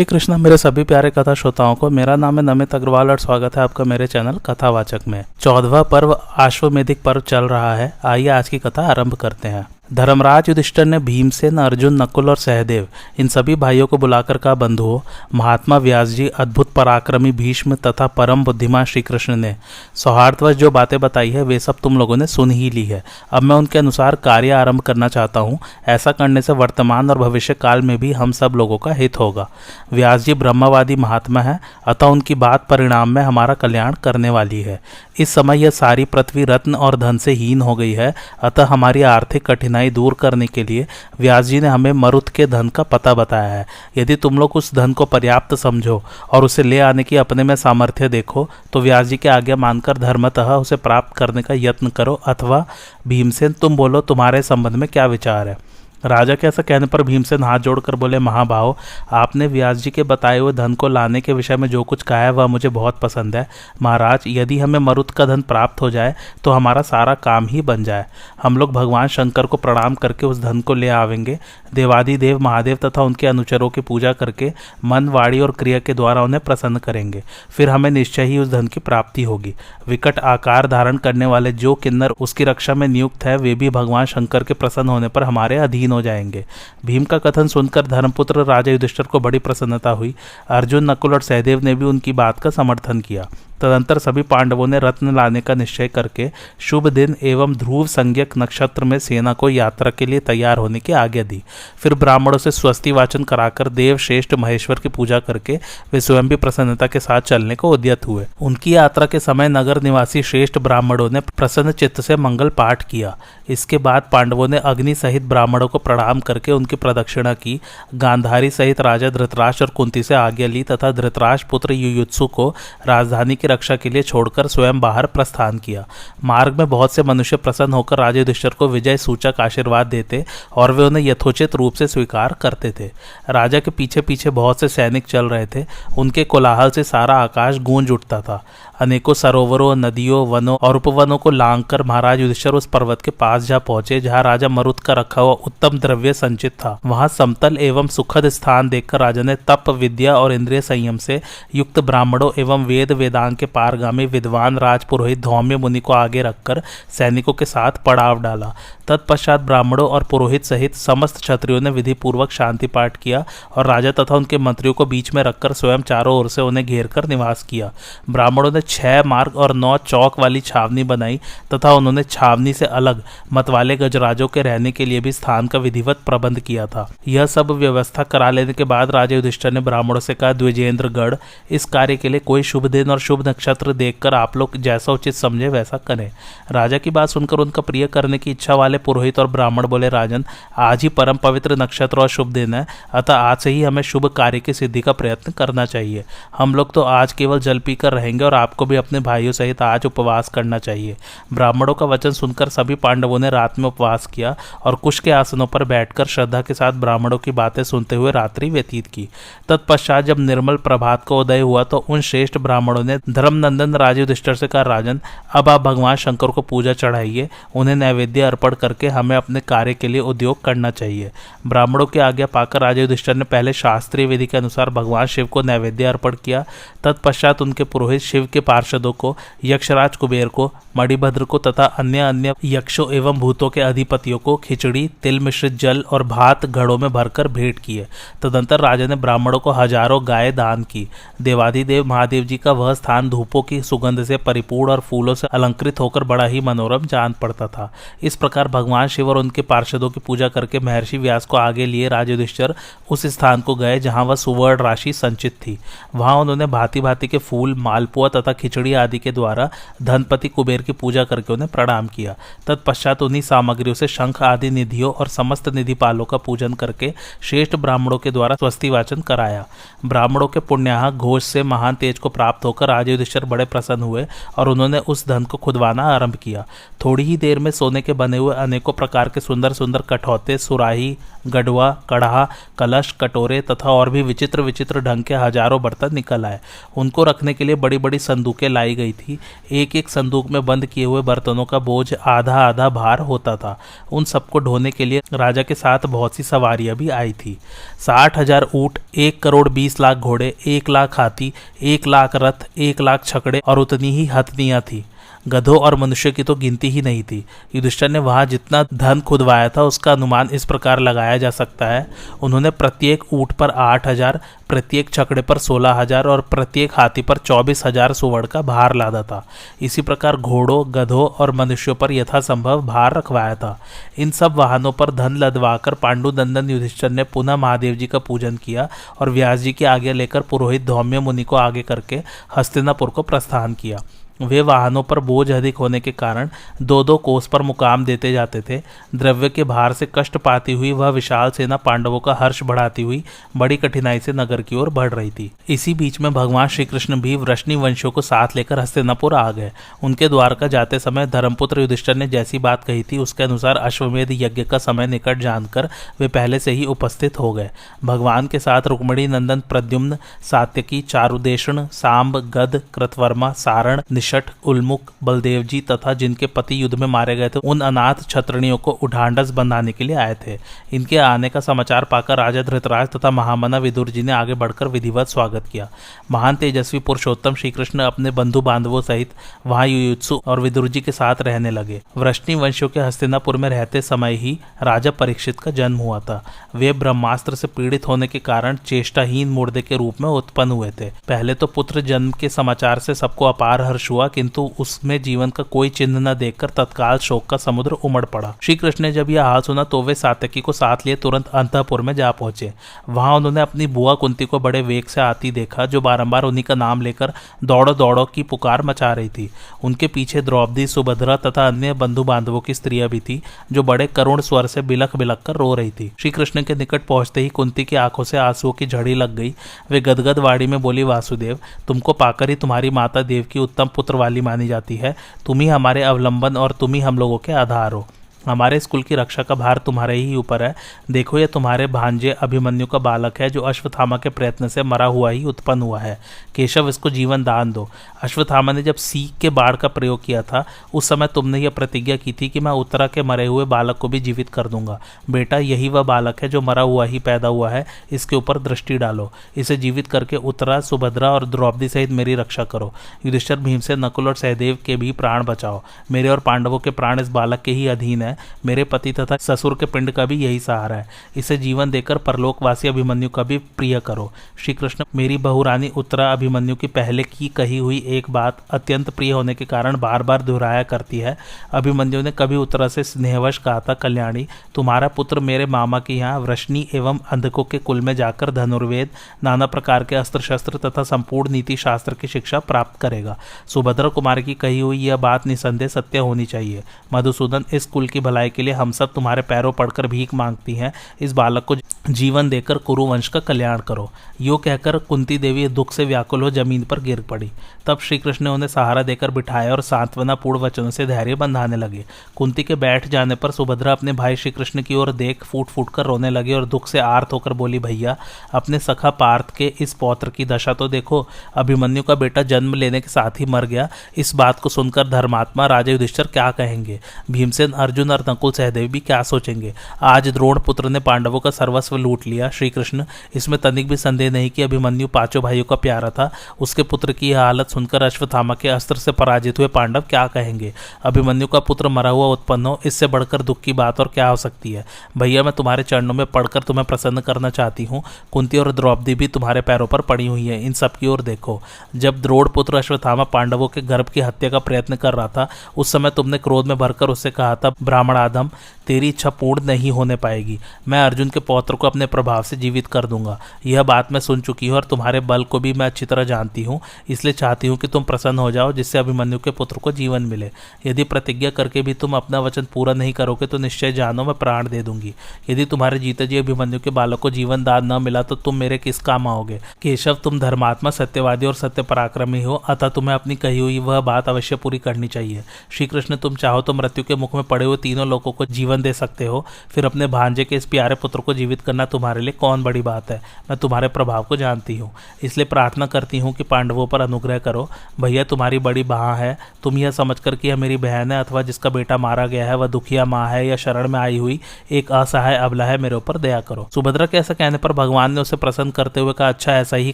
श्री कृष्ण मेरे सभी प्यारे कथा श्रोताओं को। मेरा नाम है नमित अग्रवाल और स्वागत है आपका मेरे चैनल कथावाचक में। 14वां पर्व अश्वमेधिक पर्व चल रहा है। आइए आज की कथा आरंभ करते हैं। धर्मराज युधिष्ठिर ने भीमसेन, अर्जुन, नकुल और सहदेव इन सभी भाइयों को बुलाकर कहा, बंधुओं, महात्मा व्यास जी, अद्भुत पराक्रमी भीष्म तथा परम बुद्धिमान श्री कृष्ण ने सौहार्दवश जो बातें बताई है वे सब तुम लोगों ने सुन ही ली है। अब मैं उनके अनुसार कार्य आरंभ करना चाहता हूँ। ऐसा करने से वर्तमान और भविष्य काल में भी हम सब लोगों का हित होगा। व्यास जी ब्रह्मवादी महात्मा है, अतः उनकी बात परिणाम में हमारा कल्याण करने वाली है। इस समय यह सारी पृथ्वी रत्न और धन से हीन हो गई है, अतः हमारी आर्थिक कठिनाई दूर करने के लिए व्यास जी ने हमें मरुत के धन का पता बताया है। यदि तुम लोग उस धन को पर्याप्त समझो और उसे ले आने की अपने में सामर्थ्य देखो तो व्यास जी की आज्ञा मानकर धर्मतः उसे प्राप्त करने का यत्न करो। अथवा भीमसेन, तुम बोलो, तुम्हारे संबंध में क्या विचार है। राजा के ऐसा कहने पर भीमसेन हाथ जोड़कर बोले, महाभाव, आपने व्यास जी के बताए हुए धन को लाने के विषय में जो कुछ कहा है वह मुझे बहुत पसंद है। महाराज, यदि हमें मरुत का धन प्राप्त हो जाए तो हमारा सारा काम ही बन जाए। हम लोग भगवान शंकर को प्रणाम करके उस धन को ले आवेंगे। देवादिदेव महादेव तथा उनके अनुचरों की पूजा करके मन, वाणी और क्रिया के द्वारा उन्हें प्रसन्न करेंगे। फिर हमें निश्चय ही उस धन की प्राप्ति होगी। विकट आकार धारण करने वाले जो किन्नर उसकी रक्षा में नियुक्त है वे भी भगवान शंकर के प्रसन्न होने पर हमारे अधीन हो जाएंगे। भीम का कथन सुनकर धर्मपुत्र राजा युधिष्ठिर को बड़ी प्रसन्नता हुई। अर्जुन, नकुल और सहदेव ने भी उनकी बात का समर्थन किया। तदंतर सभी पांडवों ने रत्न लाने का निश्चय करके शुभ दिन एवं ध्रुव संज्ञक नक्षत्र में सेना को यात्रा के लिए तैयार होने की आज्ञा दी। फिर ब्राह्मणों से स्वस्ति वाचन कराकर देव श्रेष्ठ महेश्वर की पूजा करके वे स्वयं भी प्रसन्नता के साथ चलने को उद्यत हुए। उनकी यात्रा के समय नगर निवासी श्रेष्ठ ब्राह्मणों ने प्रसन्न चित्त से मंगल पाठ किया। इसके बाद पांडवों ने अग्नि सहित ब्राह्मणों को प्रणाम करके उनकी प्रदक्षिणा की। गांधारी सहित राजा धृतराष्ट्र और कुंती से आज्ञा ली तथा धृतराष्ट्र पुत्र युयुत्सु को राजधानी की रक्षा के लिए छोड़कर स्वयं बाहर प्रस्थान किया। मार्ग में बहुत से मनुष्य प्रसन्न होकर राजा युधिष्ठिर को विजय सूचक आशीर्वाद देते और वे उन्हें यथोचित रूप से स्वीकार करते थे। राजा के पीछे पीछे बहुत से सैनिक चल रहे थे। उनके कोलाहल से सारा आकाश गूंज उठता था। अनेकों सरोवरों, नदियों, वनों और उपवनों को लांघकर महाराज युधिष्ठिर उस पर्वत के पास जा पहुंचे जहां राजा मरुत का रखा हुआ उत्तम द्रव्य संचित था। वहां समतल एवं सुखद स्थान देखकर राजा ने तप, विद्या और इंद्रिय संयम से युक्त ब्राह्मणों एवं वेद वेदांग के पारगामी विद्वान राजपुरोहित धौम्य मुनि को आगे रखकर सैनिकों के साथ पड़ाव डाला। तत्पश्चात ब्राह्मणों और पुरोहित सहित समस्त क्षत्रियों ने विधि पूर्वक शांति पाठ किया और राजा तथा उनके मंत्रियों को बीच में रखकर स्वयं चारों ओर से उन्हें घेर कर निवास किया। ब्राह्मणों ने 6 मार्ग और 9 चौक वाली छावनी बनाई तथा उन्होंने छावनी से अलग मतवाले गजराजों के रहने के लिए भी स्थान का विधिवत प्रबंध किया था। यह सब व्यवस्था करा लेने के बाद राजा युधिष्ठिर ने ब्राह्मणों से कहा, द्विजेंद्रगढ़, इस कार्य के लिए कोई शुभ दिन और शुभ नक्षत्र देखकर आप लोग जैसा उचित समझे वैसा करें। राजा की बात सुनकर उनका प्रिय करने की इच्छा वाले पुरोहित और ब्राह्मण बोले, राजन, आज ही परम पवित्र नक्षत्र और शुभ दिन है, अतः आज से ही हमें शुभ कार्य की सिद्धि का प्रयत्न करना चाहिए। हम लोग तो आज केवल जल पीकर रहेंगे और आपको भी अपने भाइयों सहित आज उपवास करना चाहिए। ब्राह्मणों का वचन सुनकर सभी पांडवों ने रात में उपवास किया और कुश के आसनों पर बैठकर श्रद्धा के साथ ब्राह्मणों की बातें सुनते हुए रात्रि व्यतीत की। तत्पश्चात जब निर्मल प्रभात को उदय हुआ तो उन श्रेष्ठ ब्राह्मणों ने धर्मनंदन राजा युधिष्ठिर से कहा, राजन, अब आप भगवान शंकर को पूजा चढ़ाइए। उन्हें नैवेद्य अर्पण करके हमें अपने कार्य के लिए उद्योग करना चाहिए। ब्राह्मणों की आज्ञा पाकर राजा युधिष्ठिर ने पहले शास्त्रीय विधि के अनुसार भगवान शिव को नैवेद्य अर्पण किया। तत्पश्चात उनके पुरोहित शिव के पार्षदों को, यक्षराज कुबेर को, मणिभद्र को तथा अन्य यक्षों एवं भूतों के अधिपतियों को खिचड़ी, तिल मिश्रित जल और भात घड़ों में भरकर भेंट किए। तदंतर राजा ने ब्राह्मणों को हजारों गाय दान की। देवादिदेव महादेव जी का वह स्थान धूपों की सुगंध से परिपूर्ण और फूलों से अलंकृत होकर बड़ा ही मनोरम जान पड़ता था। इस प्रकार भगवान शिव और उनके पार्षदों की पूजा करके महर्षि व्यास को आगे लिए राजा युधिष्ठिर उस स्थान को गए जहां वह सुवर्ण राशि संचित थी। वहां उन्होंने भांति भांति के फूल, मालपुआ तथा खिचड़ी आदि के द्वारा धनपति कुबेर की पूजा करके उन्हें प्रणाम किया। तत्पश्चात उन्हीं सामग्रियों से शंख आदि निधियों और समस्त निधिपालों का पूजन करके श्रेष्ठ ब्राह्मणों के द्वारा स्वस्ति वाचन कराया। ब्राह्मणों के पुण्याह घोष से महान तेज को प्राप्त होकर राजा युधिष्ठिर बड़े प्रसन्न हुए और उन्होंने उस धन को खुदवाना आरंभ किया। थोड़ी ही देर में सोने के बने हुए अनेकों प्रकार के सुंदर सुंदर कठौते, सुराही, गडवा, कड़हा, कलश, कटोरे तथा और भी विचित्र विचित्र ढंग के हजारों बर्तन निकल आए। उनको रखने के लिए बड़ी बड़ी संदूकें लाई गई थी। एक एक संदूक में बंद किए हुए बर्तनों का बोझ आधा आधा भार होता था। उन सबको ढोने के लिए राजा के साथ बहुत सी सवारियां भी आई थी। 60,000 ऊंट, 1,20,00,000 घोड़े, 1,00,000 हाथी, 1,00,000 रथ, 1,00,000 छकड़े और उतनी ही हथनियां थी। गधों और मनुष्य की तो गिनती ही नहीं थी। युधिष्ठिर ने वहां जितना धन खुदवाया था उसका अनुमान इस प्रकार लगाया जा सकता है। उन्होंने प्रत्येक ऊंट पर 8,000, प्रत्येक छकड़े पर 16,000 और प्रत्येक हाथी पर 24,000 सुवर्ण का भार लादा था। इसी प्रकार घोड़ों, गधों और मनुष्यों पर यथासंभव भार रखवाया था। इन सब वाहनों पर धन लदवाकर पांडुनंदन युधिष्ठिर ने पुनः महादेव जी का पूजन किया और व्यास जी की आज्ञा लेकर पुरोहित धौम्य मुनि को आगे करके हस्तिनापुर को प्रस्थान किया। वे वाहनों पर बोझ अधिक होने के कारण 2-2 कोस पर मुकाम देते जाते थे। द्रव्य के भार से कष्ट पाती हुई वह विशाल सेना पांडवों का हर्ष बढ़ाती हुई बड़ी कठिनाई से नगर की ओर बढ़ रही थी। इसी बीच में भगवान श्री कृष्ण भी वृष्णि वंशियों को साथ लेकर हस्तिनापुर आ गए। उनके द्वारका जाते समय धर्मपुत्र युधिष्ठिर ने जैसी बात कही थी उसके अनुसार अश्वमेध यज्ञ का समय निकट जानकर वे पहले से ही उपस्थित हो गए। भगवान के साथ रुक्मिणी नंदन, प्रद्युम्न, सात्यकी, चारुदेषण, सांब, गद, कृतवर्मा, सारण, निषठ, उल्मुख, बलदेव जी तथा जिनके पति युद्ध में मारे गए थे उन अनाथ क्षत्रियों को उठांडस बंधाने के लिए आए थे। इनके आने का समाचार पाकर राजा धृतराज तथा महामना विदुर जी ने आगे बढ़कर विधिवत स्वागत किया। महान तेजस्वी पुरुषोत्तम श्री कृष्ण अपने बंधु बांधवों सहित वहां युयुत्सु और विदुर जी के साथ रहने लगे। वृष्णि वंशियों के हस्तिनापुर में रहते समय ही राजा परीक्षित का जन्म हुआ था। वे ब्रह्मास्त्र से पीड़ित होने के कारण चेष्टाहीन मुर्दे के रूप में उत्पन्न हुए थे। पहले तो पुत्र जन्म के समाचार से सबको अपार हर्ष हुआ, किंतु उसमें जीवन का कोई चिन्ह न देखकर तत्काल शोक का समुद्र उमड़ पड़ा। श्री कृष्ण ने जब यह हाल सुना तो वे सात्यकी को साथ लिए तुरंत अंतःपुर में जा पहुंचे। वहां उन्होंने अपनी बुआ कुंती को बड़े वेग से आती देखा, जो बारंबार उन्हीं का नाम लेकर दौड़ो दौड़ो की पुकार मचा रही थी। उनके पीछे द्रौपदी, सुभद्रा तथा अन्य बंधु बांधवों की स्त्रियां भी थी, जो बड़े करुण स्वर से बिलख बिलख कर रो रही थी। श्री कृष्ण के निकट पहुंचते ही कुंती की आंखों से आंसुओं की झड़ी लग गई। वे गदगद वाणी में बोली, वासुदेव, तुमको पाकर ही तुम्हारी माता देव की उत्तम पुत्र वाली मानी जाती है। तुम ही हमारे अवलंबन और तुम ही हम लोगों के आधार हो। हमारे स्कूल की रक्षा का भार तुम्हारे ही ऊपर है। देखो, यह तुम्हारे भांजे अभिमन्यु का बालक है, जो अश्वत्थामा के प्रयत्न से मरा हुआ ही उत्पन्न हुआ है। केशव, इसको जीवन दान दो। अश्वत्थामा ने जब सीख के बाण का प्रयोग किया था उस समय तुमने यह प्रतिज्ञा की थी कि मैं उत्तरा के मरे हुए बालक को भी जीवित कर दूंगा। बेटा, यही वह बालक है जो मरा हुआ ही पैदा हुआ है। इसके ऊपर दृष्टि डालो। इसे जीवित करके उत्तरा, सुभद्रा और द्रौपदी सहित मेरी रक्षा करो। युधिष्ठिर, भीमसेन, नकुल और सहदेव के भी प्राण बचाओ। मेरे और पांडवों के प्राण इस बालक के ही अधीन है। मेरे पति तथा ससुर के पिंड का भी यही सहारा है। इसे जीवन देकर परलोकवासी अभिमन्यु का भी प्रिय करो। श्री कृष्ण, मेरी बहुरानी उत्तरा अभिमन्यु की पहले की कही हुई एक बात अत्यंत प्रिय होने के कारण बार बार दोहराया करती है। अभिमन्यु ने कभी उत्तरा से स्नेहवश कहा था, कल्याणी, तुम्हारा पुत्र मेरे मामा के यहाँ वृष्णि एवं अंधकों के कुल में जाकर धनुर्वेद, नाना प्रकार के अस्त्र शस्त्र तथा संपूर्ण नीति शास्त्र की शिक्षा प्राप्त करेगा। सुभद्रा कुमार की कही हुई यह बात निसंदेह सत्य होनी चाहिए। मधुसूदन, इस कुल की भलाई के लिए हम सब तुम्हारे पैरों पड़कर भीख मांगती हैं। इस बालक को जीवन देकर कुरुवंश का कल्याण करो। यो कहकर कुंती देवी दुख से व्याकुल हो जमीन पर गिर पड़ी। तब श्री कृष्ण ने उन्हें सहारा देकर बिठाया और सांत्वना पूर्ण वचनों से धैर्य बंधाने लगे। कुंती के बैठ जाने पर सुभद्रा अपने भाई श्री कृष्ण की ओर देख फूट फूट कर रोने लगे और दुख से आर्त होकर बोली, भैया, अपने सखा पार्थ के इस पौत्र की दशा तो देखो। अभिमन्यु का बेटा जन्म लेने के साथ ही मर गया। इस बात को सुनकर धर्मात्मा राजा युधिष्ठिर क्या कहेंगे? भीमसेन, अर्जुन और नकुल, सहदेव भी क्या सोचेंगे? आज द्रोण पुत्र ने पांडवों का सर्वस्व लूट लिया। श्री कृष्ण, इसमें तनिक भी संदेह नहीं कि अभिमन्यु पांचों भाइयों का प्यारा था। उसके पुत्र की यह हालत सुनकर अश्वत्थामा के अस्त्र से पराजित हुए पांडव क्या कहेंगे? अभिमन्यु का पुत्र मरा हुआ उत्पन्न हो, इससे बढ़कर दुख की बात और क्या हो सकती है? भैया, मैं तुम्हारे चरणों में पड़कर तुम्हें प्रसन्न करना चाहती हूँ। कुंती और द्रौपदी भी तुम्हारे पैरों पर पड़ी हुई है। इन सब की ओर देखो। जब द्रोण पुत्र अश्वत्थामा पांडवों के गर्भ की हत्या का प्रयत्न कर रहा था उस समय तुमने क्रोध में भरकर उससे कहा था, ब्राह्मणाधम, तेरी इच्छा पूर्ण नहीं होने पाएगी। मैं अर्जुन के पौत्र को अपने प्रभाव से जीवित कर दूंगा। यह बात मैं सुन चुकी हूँ और तुम्हारे बल को भी मैं अच्छी तरह जानती हूँ। इसलिए चाहती हूँ कि तुम प्रसन्न हो जाओ, जिससे अभिमन्यु के पुत्र को जीवन मिले। यदि प्रतिज्ञा करके भी तुम अपना वचन पूरा नहीं करोगे तो निश्चय जानो मैं प्राण दे दूंगी। यदि तुम्हारे जीते जी अभिमन्यु के बालक को जीवन दान न मिला तो तुम मेरे किस काम आओगे? केशव, तुम धर्मात्मा, सत्यवादी और सत्य पराक्रमी हो, अतः तुम्हें अपनी कही हुई वह बात अवश्य पूरी करनी चाहिए। श्री कृष्ण, तुम चाहो तो मृत्यु के मुख में पड़े हुए तीनों लोगों को जीवन दे सकते हो, फिर अपने भांजे के इस प्यारे पुत्र को जीवित करना तुम्हारे लिए कौन बड़ी बात है, मैं तुम्हारे प्रभाव को जानती हूँ, इसलिए प्रार्थना करती हूँ कि पांडवों पर अनुग्रह करो। भैया तुम्हारी बड़ी बहाँ है, तुम यह समझकर कि यह मेरी बहन है अथवा जिसका बेटा मारा गया है वह दुखिया माँ है या शरण में आई हुई एक असहाय अबला है, मेरे ऊपर दया करो। सुभद्रा के ऐसा कहने पर भगवान ने उसे प्रसन्न करते हुए कहा, अच्छा ऐसा ही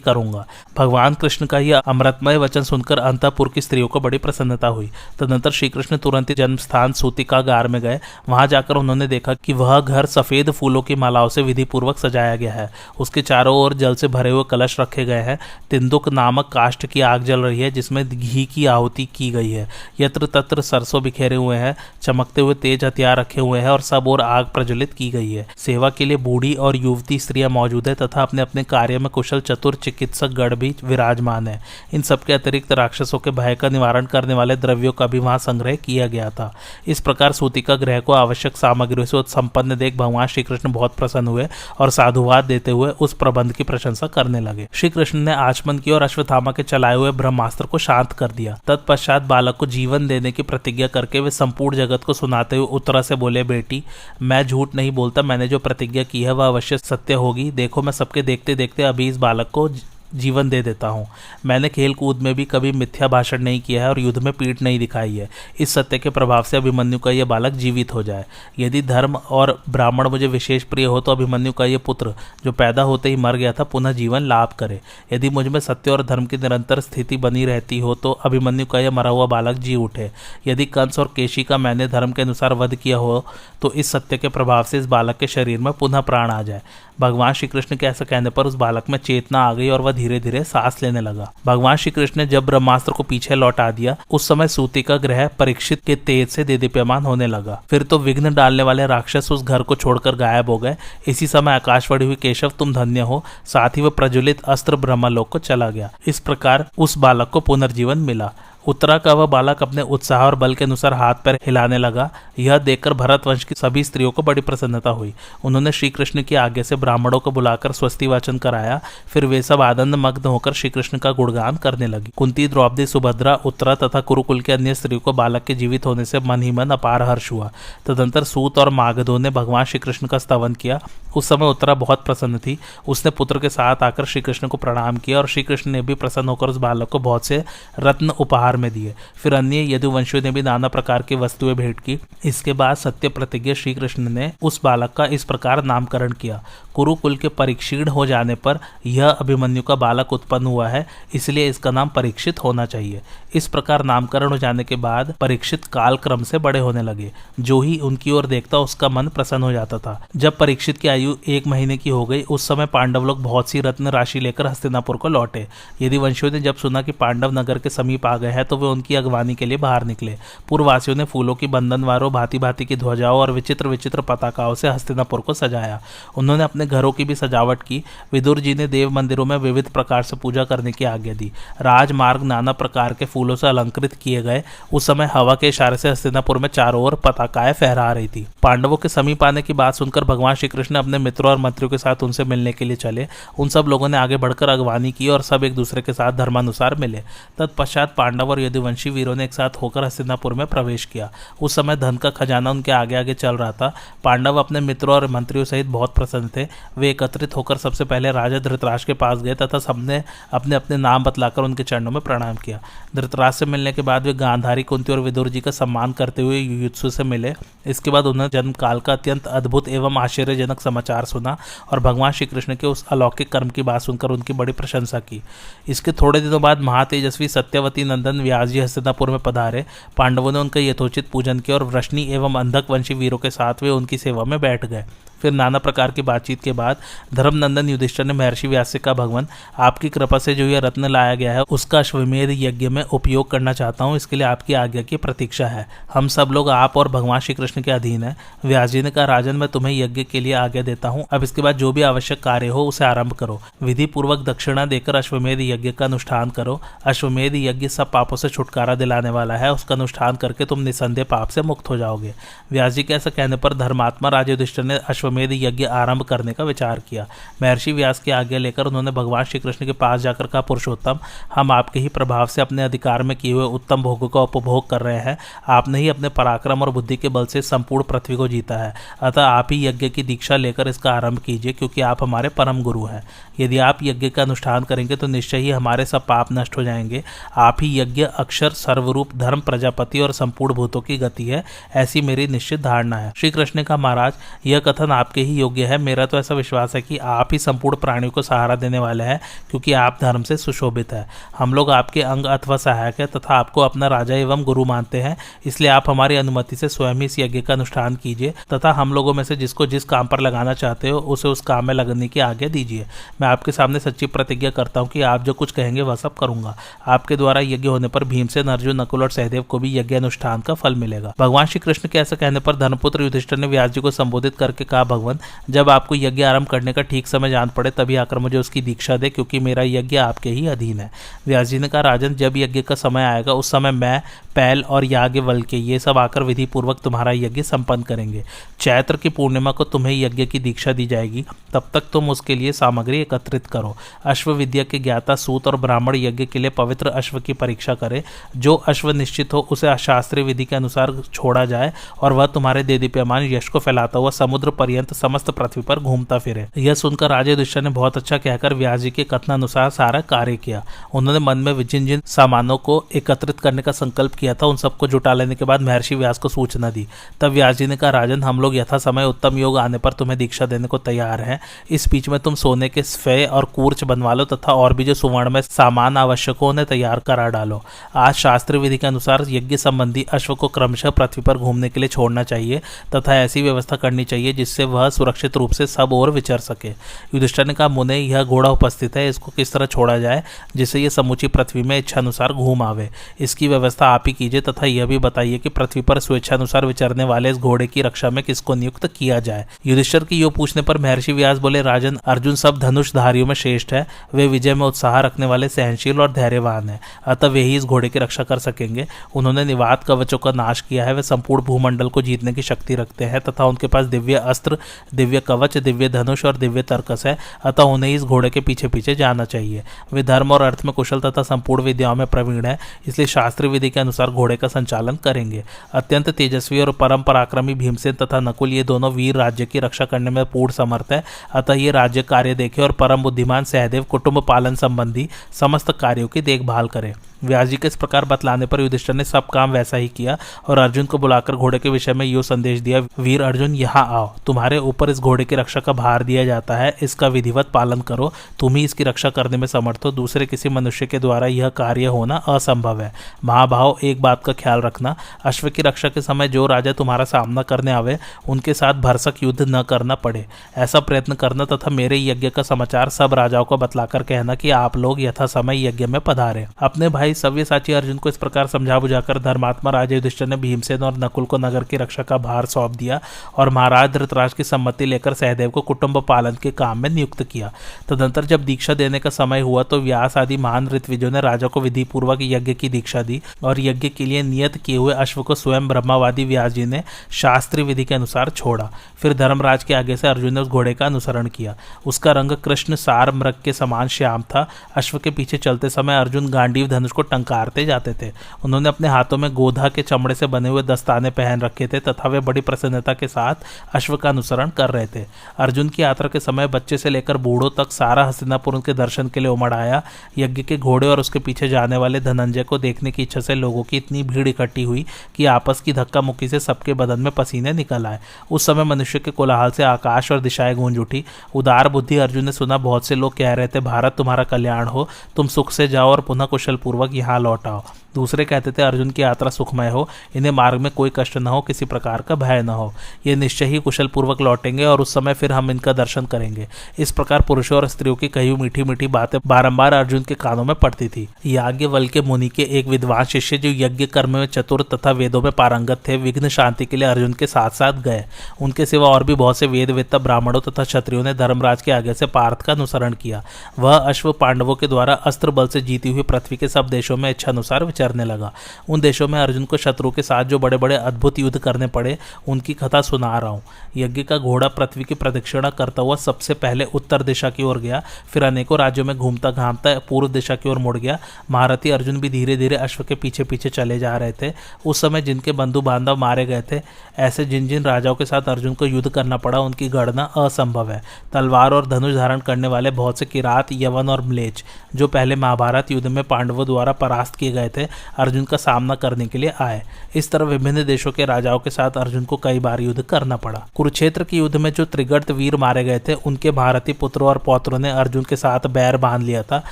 करूंगा। भगवान कृष्ण का यह अमृतमय वचन सुनकर अंतःपुर की स्त्रियों को बड़ी प्रसन्नता हुई। तदनंतर श्री कृष्ण तुरंत ही जन्म स्थान सूतिकागार में गए। वहां जाकर उन्होंने देखा कि वह घर सफेद फूलों की मालाओं से विधि पूर्वक सजाया गया है। उसके चारों ओर जल से भरे हुए कलश रखे गए हैं। तिंदुक नामक काष्ठ की आग जल रही है जिसमें घी की आहुति की गई है। यत्र तत्र सरसों बिखेरे हुए हैं, चमकते हुए तेज हथियार रखे हुए हैं और सब ओर आग प्रज्वलित की गई है। सेवा के लिए बूढ़ी और युवती स्त्रियां मौजूद है तथा अपने अपने कार्य में कुशल चतुर चिकित्सक गण भी विराजमान है। इन सबके अतिरिक्त राक्षसों के भय का निवारण करने वाले द्रव्यों का भी वहां संग्रह किया गया था। इस प्रकार सूतिका गृह को आवश्यक सामग्रियों से संपन्न देख भगवान श्री कृष्ण बहुत प्रसन्न हुए और साधुवाद देते हुए उस प्रबंध की प्रशंसा करने लगे। श्री कृष्ण ने आचमन की और अश्वत्थामा के चलाए हुए ब्रह्मास्त्र को शांत कर दिया। तत्पश्चात बालक को जीवन देने की प्रतिज्ञा करके वे संपूर्ण जगत को सुनाते हुए उत्तरा से बोले, बेटी मैं झूठ नहीं बोलता, मैंने जो प्रतिज्ञा की है वह अवश्य सत्य होगी। देखो मैं सबके देखते देखते अभी इस बालक को जीवन दे देता हूँ। मैंने खेल कूद में भी कभी मिथ्या भाषण नहीं किया है और युद्ध में पीठ नहीं दिखाई है। इस सत्य के प्रभाव से अभिमन्यु का यह बालक जीवित हो जाए। यदि धर्म और ब्राह्मण मुझे विशेष प्रिय हो तो अभिमन्यु का यह पुत्र जो पैदा होते ही मर गया था पुनः जीवन लाभ करे। यदि मुझ में सत्य और धर्म की निरंतर स्थिति बनी रहती हो तो अभिमन्यु का यह मरा हुआ बालक जी उठे। यदि कंस और केशी का मैंने धर्म के अनुसार वध किया हो तो इस सत्य के प्रभाव से इस बालक के शरीर में पुनः प्राण आ जाए। भगवान श्री कृष्ण के ऐसा कहने पर उस बालक में चेतना आ गई और वह धीरे धीरे सांस लेने लगा। भगवान श्री कृष्ण ने जब ब्रह्मास्त्र को पीछे लौटा दिया उस समय सूतिका गृह परीक्षित के तेज से देदीप्यमान होने लगा। फिर तो विघ्न डालने वाले राक्षस उस घर को छोड़कर गायब हो गए। इसी समय आकाशवाणी हुई, केशव तुम धन्य हो। साथ ही वह प्रज्वलित अस्त्र ब्रह्मलोक को चला गया। इस प्रकार उस बालक को पुनर्जीवन मिला। उत्तरा का वह बालक अपने उत्साह और बल के अनुसार हाथ पैर हिलाने लगा। यह देखकर भरत वंश की सभी स्त्रियों को बड़ी प्रसन्नता हुई। उन्होंने श्री कृष्ण की आज्ञा से ब्राह्मणों को बुलाकर स्वस्ति वाचन कराया। फिर वे सब आनंद मग्न होकर श्री कृष्ण का गुणगान करने लगी। कुंती, द्रौपदी, सुभद्रा, उत्तरा तथा कुरुकुल के अन्य स्त्रियों को बालक के जीवित होने से मन ही मन अपार हर्ष हुआ। तदंतर सूत और मागधों ने भगवान श्री कृष्ण का स्तवन किया। उस समय उत्तरा बहुत प्रसन्न थी। उसने पुत्र के साथ आकर श्री कृष्ण को प्रणाम किया और श्री कृष्ण ने भी प्रसन्न होकर उस बालक को बहुत से रत्न उपहार में दिए। फिर अन्य यदुवंशियों ने भी नाना प्रकार की वस्तुएं भेंट की। इसके बाद सत्य प्रतिज्ञ श्री कृष्ण ने उस बालक का इस प्रकार नामकरण किया। कुरुकुल के परीक्षीण हो जाने पर यह अभिमन्यु का बालक उत्पन्न हुआ है, इसलिए इसका नाम परीक्षित होना चाहिए। इस प्रकार नामकरण हो जाने के बाद परीक्षित काल क्रम से बड़े होने लगे। जो ही उनकी ओर देखता उसका मन प्रसन्न हो जाता था। जब परीक्षित की आयु 1 महीने की हो गई उस समय पांडव लोग बहुत सी रत्न राशि लेकर हस्तिनापुर को लौटे। यदुवंशियों ने जब सुना कि पांडव नगर के समीप आ गए हैं तो वे उनकी अगवानी के लिए बाहर निकले। पूर्ववासियों ने फूलों की बंधनवारों, भांति भांति की ध्वजाओं और विचित्र विचित्र पताकाओं से हस्तिनापुर को सजाया। उन्होंने अपने घरों की भी सजावट की। विदुर जी ने देव मंदिरों में विविध प्रकार से पूजा करने की आज्ञा दी। राजमार्ग नाना प्रकार के फूलों से अलंकृत किए गए। उस समय हवा के इशारे से हस्तिनापुर में चारों ओर पताकाएं फहरा रही थी। पांडवों के समीप आने की बात सुनकर भगवान श्री कृष्ण अपने मित्रों और मंत्रियों के साथ उनसे मिलने के लिए चले। उन सब लोगों ने आगे बढ़कर अगवानी की और सब एक दूसरे के साथ धर्मानुसार मिले। तत्पश्चात पांडव और यदुवंशी वीरों ने एक साथ होकर हस्तिनापुर में प्रवेश किया। उस समय धन का खजाना उनके आगे आगे चल रहा था। पांडव अपने मित्रों और मंत्रियों सहित बहुत प्रसन्न थे। वे एकत्रित होकर सबसे पहले राजा धृतराष्ट्र के पास गए तथा सबने अपने अपने नाम बतलाकर उनके चरणों में प्रणाम किया। धृतराष्ट्र से मिलने के बाद वे गांधारी, कुंती और विदुर जी का सम्मान करते हुए युयुत्सु से मिले। इसके बाद उन्होंने जन्म काल का अत्यंत अद्भुत एवं आश्चर्यजनक समाचार सुना और भगवान श्री कृष्ण के उस अलौकिक कर्म की बात सुनकर उनकी बड़ी प्रशंसा की। इसके थोड़े दिनों बाद महातेजस्वी सत्यवती नंदन व्यास जी हस्तिनापुर में पधारे। पांडवों ने उनका यथोचित पूजन किया और वृष्णि एवं अंधक वंशी वीरों के साथ वे उनकी सेवा में बैठ गए। फिर नाना प्रकार की बातचीत के बाद धर्मनंदन युधिष्ठिर ने महर्षि व्यास से कहा, भगवान आपकी कृपा से जो यह रत्न लाया गया है उसका अश्वमेध यज्ञ में उपयोग करना चाहता हूँ। इसके लिए आपकी आज्ञा की प्रतीक्षा है। हम सब लोग आप और भगवान श्री कृष्ण के अधीन है। व्यास जी ने कहा, राजन मैं तुम्हें यज्ञ के लिए आज्ञा देता हूँ। अब इसके बाद जो भी आवश्यक कार्य हो उसे आरंभ करो। विधि पूर्वक दक्षिणा देकर अश्वमेध यज्ञ का अनुष्ठान करो। अश्वमेध यज्ञ सब पापों से छुटकारा दिलाने वाला है। उसका अनुष्ठान करके तुम निसंदेह पाप से मुक्त हो जाओगे। व्यास जी के ऐसा कहने पर धर्मात्मा राजा युधिष्ठिर ने अश्वमेध यज्ञ आरंभ करने का विचार किया। महर्षि व्यास की आज्ञा लेकर उन्होंने भगवान श्री कृष्ण के पास जाकर कहा, पुरुषोत्तम, हम आपके ही प्रभाव से अपने अधिकार में किए हुए उत्तम भोगों का उपभोग कर रहे हैं। आपने ही अपने पराक्रम और बुद्धि के बल से संपूर्ण पृथ्वी को जीता है, अतः आप ही यज्ञ की दीक्षा लेकर इसका आरंभ कीजिए, क्योंकि आप हमारे परम गुरु हैं। यदि आप यज्ञ का अनुष्ठान करेंगे तो निश्चय ही हमारे सब पाप नष्ट हो जाएंगे। आप ही यज्ञ, अक्षर, सर्वरूप, धर्म, प्रजापति और संपूर्ण भूतों की गति है, ऐसी मेरी निश्चित धारणा है। श्री कृष्ण ने कहा, महाराज, यह कथन आपके ही योग्य है। मेरा तो ऐसा विश्वास है कि आप ही संपूर्ण प्राणियों को सहारा देने वाले हैं, क्योंकि आप धर्म से सुशोभित है। हम लोग आपके अंग अथवा सहायक है तथा आपको अपना राजा एवं गुरु मानते हैं, इसलिए आप हमारी अनुमति से स्वयं इस यज्ञ का अनुष्ठान कीजिए तथा हम लोगों में से जिसको जिस काम पर लगाना चाहते हो उसे उस काम में लगने की आज्ञा दीजिए। मैं आपके सामने सच्ची प्रतिज्ञा करता हूँ कि आप जो कुछ कहेंगे वह सब करूंगा। आपके द्वारा यज्ञ होने पर भीमसेन, अर्जुन, नकुल और सहदेव को भी यज्ञ अनुष्ठान का फल मिलेगा। भगवान श्री कृष्ण के ऐसा कहने पर धर्मपुत्र युधिष्ठिर ने व्यास जी को संबोधित करके कहा, भगवान, जब आपको यज्ञ आरंभ करने का ठीक समय जान पड़े तभी आकर मुझे उसकी दीक्षा दे, क्योंकि मेरा यज्ञ आपके ही अधीन है। व्यास जी ने कहा, राजन, जब यज्ञ का समय आएगा उस समय मैं, पैल और याज्ञवल्क्य ये सब आकर विधि पूर्वक तुम्हारा यज्ञ संपन्न करेंगे। चैत्र की पूर्णिमा को तुम्हें यज्ञ की दीक्षा दी जाएगी, तब तक तुम उसके लिए सामग्री एकत्रित करो। अश्व विद्या के ज्ञाता सूत और ब्राह्मण यज्ञ के लिए पवित्र अश्व की परीक्षा करे। जो अश्व निश्चित हो उसे शास्त्रीय विधि के अनुसार छोड़ा जाए और वह तुम्हारे देदीप्यमान यश को फैलाता हुआ समुद्र पर्यंत समस्त पृथ्वी पर घूमता फिरे। यह सुनकर राजा युधिष्ठिर ने बहुत अच्छा कहकर व्यास जी के कथनानुसार सारा कार्य किया। उन्होंने मन में जिन जिन सामानों को एकत्रित करने का संकल्प किया था उन सबको जुटा लेने के बाद महर्षि व्यास को सूचना दी। तब व्यास जी ने कहा, राजन, हम लोग यथा समय उत्तम योग आने पर तुम्हें दीक्षा देने को तैयार हैं। इस बीच में तुम सोने के स्फे और कूर्च बनवा लो तथा और भी जो सुवर्ण में सामान आवश्यक हो उन्हें तैयार करा डालो। आज शास्त्रीय विधि के अनुसार यज्ञ संबंधी अश्व को क्रमशः पृथ्वी पर घूमने के लिए छोड़ना चाहिए तथा ऐसी व्यवस्था करनी चाहिए जिससे वह सुरक्षित रूप से सब ओर विचर सके। युधिष्ठिर ने कहा, मुने, यह घोड़ा उपस्थित है, इसको किस तरह छोड़ा जाए जिससे यह समूची पृथ्वी में इच्छानुसार घूम आवे। इसकी व्यवस्था आप ही कीजिए तथा यह भी बताइए कि पृथ्वी पर स्वेच्छानुसार विचरने वाले इस घोड़े की रक्षा में किसको नियुक्त किया जाए। युधिष्ठिर की यो पूछने पर महर्षि व्यास बोले, राजन, अर्जुन सब धनुषधारियों में श्रेष्ठ है। वे विजय में उत्साह रखने वाले, सहनशील और धैर्यवान है, अतः वे ही इस घोड़े की रक्षा कर सकेंगे। उन्होंने निवात कवचों का नाश किया है। वे संपूर्ण भूमंडल को जीतने की शक्ति रखते हैं तथा उनके पास दिव्य अस्त्र, दिव्य कवच, दिव्य धनुष और दिव्य तर्कस है, अतः उन्हें इस घोड़े के पीछे पीछे जाना चाहिए। वे धर्म और अर्थ में कुशल तथा संपूर्ण विद्याओं में प्रवीण है, इसलिए शास्त्रीय विधि के अनुसार घोड़े का संचालन करेंगे। अत्यंत तेजस्वी और परम पराक्रमी भीमसेन तथा नकुल ये दोनों वीर राज्य की रक्षा करने में पूर्ण समर्थ है, अतः ये राज्य कार्य देखे और परम बुद्धिमान सहदेव कुटुंब पालन संबंधी समस्त कार्यों की देखभाल करे। व्यास जी के इस प्रकार बतलाने पर युधिष्ठिर ने सब काम वैसा ही किया और अर्जुन को बुलाकर घोड़े के विषय में यो संदेश दिया, वीर अर्जुन, यहाँ आओ। तुम्हारे ऊपर इस घोड़े की रक्षा का भार दिया जाता है, इसका विधिवत पालन करो। तुम ही इसकी रक्षा करने में समर्थ हो, दूसरे किसी मनुष्य के द्वारा यह कार्य होना असंभव है। महाभाव, एक बात का ख्याल रखना, अश्व की रक्षा के समय जो राजा तुम्हारा सामना करने आवे उनके साथ भरसक युद्ध न करना पड़े, ऐसा प्रयत्न करना तथा मेरे यज्ञ का समाचार सब राजाओं को बतलाकर कहना कि आप लोग यथा समय यज्ञ में पधारे। अपने भाई सव्यसाची अर्जुन को इस प्रकार समझा बुझाकर धर्मात्मा राजा युधिष्ठिर ने भीमसेन और नकुल को नगर की रक्षा का भार सौंप दिया और महाराज धृतराष्ट्र की सम्मति लेकर सहदेव को कुटुंब पालन के काम में नियुक्त किया। तदंतर जब दीक्षा देने का समय हुआ तो व्यास आदि महान ऋत्विजों ने राजा को विधि पूर्वक यज्ञ की दीक्षा दी और यज्ञ के लिए नियत किए हुए अश्व को स्वयं ब्रह्मावादी व्यास जी ने शास्त्रीय विधि के अनुसार छोड़ा। फिर धर्मराज के आगे से अर्जुन ने उस घोड़े का अनुसरण किया। उसका रंग कृष्ण सार मृग के समान श्याम था। अश्व के पीछे चलते समय अर्जुन गांडीव धनुष को टंकारते जाते थे। उन्होंने अपने हाथों में गोधा के चमड़े से बने हुए दस्ताने पहन रखे थे तथा वे बड़ी प्रसन्नता के साथ अश्व का अनुसरण कर रहे थे। अर्जुन की यात्रा के समय बच्चे से लेकर बूढ़ों तक सारा हस्तिनापुर उनके दर्शन के लिए उमड़ आया। यज्ञ के घोड़े और उसके पीछे जाने वाले धनंजय को देखने की इच्छा से लोगों की इतनी भीड़ इकट्ठी हुई कि आपस की धक्का मुक्की से सबके बदन में पसीने निकल आए। उस समय मनुष्य के कोलाहल से आकाश और दिशाएं गूंज उठी। उदार बुद्धि अर्जुन ने सुना, बहुत से लोग कह रहे थे, भारत तुम्हारा कल्याण हो, तुम सुख से जाओ और पुनः कुशल पूर्वक यहाँ लौट आओ। दूसरे कहते थे, अर्जुन की यात्रा सुखमय हो, इन्हें मार्ग में कोई कष्ट न हो, किसी प्रकार का भय न हो, ये निश्चय ही कुशल पूर्वक लौटेंगे और उस समय फिर हम इनका दर्शन करेंगे। इस प्रकार पुरुषों और स्त्रियों की कही मीठी मीठी बातें बारंबार अर्जुन के कानों में पड़ती थी। याज्ञवल्क्य मुनि के एक विद्वान शिष्य जो यज्ञ कर्म में चतुर तथा वेदों में पारंगत थे, विघ्न शांति के लिए अर्जुन के साथ साथ गए। उनके सिवा और भी बहुत से वेदवेत्ता ब्राह्मणों तथा क्षत्रियों ने धर्मराज के आगे से पार्थ का अनुसरण किया। वह अश्व पांडवों के द्वारा अस्त्र बल से जीती हुई पृथ्वी के सब देशों में इच्छानुसार विचरने लगा। उन देशों में अर्जुन को शत्रु के साथ जो बड़े बड़े अद्भुत युद्ध करने पड़े उनकी कथा सुना रहा हूँ। यज्ञ का घोड़ा पृथ्वी की प्रदक्षिणा करता हुआ सबसे पहले उत्तर दिशा की ओर गया, फिर अनेकों राज्यों में घूमता घामता पूर्व दिशा की ओर मुड़ गया। महारथी अर्जुन भी धीरे धीरे अश्व के पीछे पीछे चले जा रहे थे। उस समय जिनके बंधु बांधव मारे गए थे, ऐसे जिन जिन राजाओं के साथ अर्जुन को युद्ध करना पड़ा, उनकी गणना असंभव है। तलवार और धनुष धारण करने वाले बहुत से किरात, यवन और म्लेच्छ जो पहले महाभारत युद्ध में पांडवों द्वारा परास्त किए गए थे, अर्जुन का सामना करने के लिए आए। इस तरह विभिन्न देशों के राजाओं के साथ अर्जुन को कई बार युद्ध करना पड़ा। कुरुक्षेत्र के युद्ध में जो त्रिगर्त वीर मारे गए थे, उनके महारथी पुत्रों और पौत्रों ने अर्जुन के साथ बैर बांध लिया था।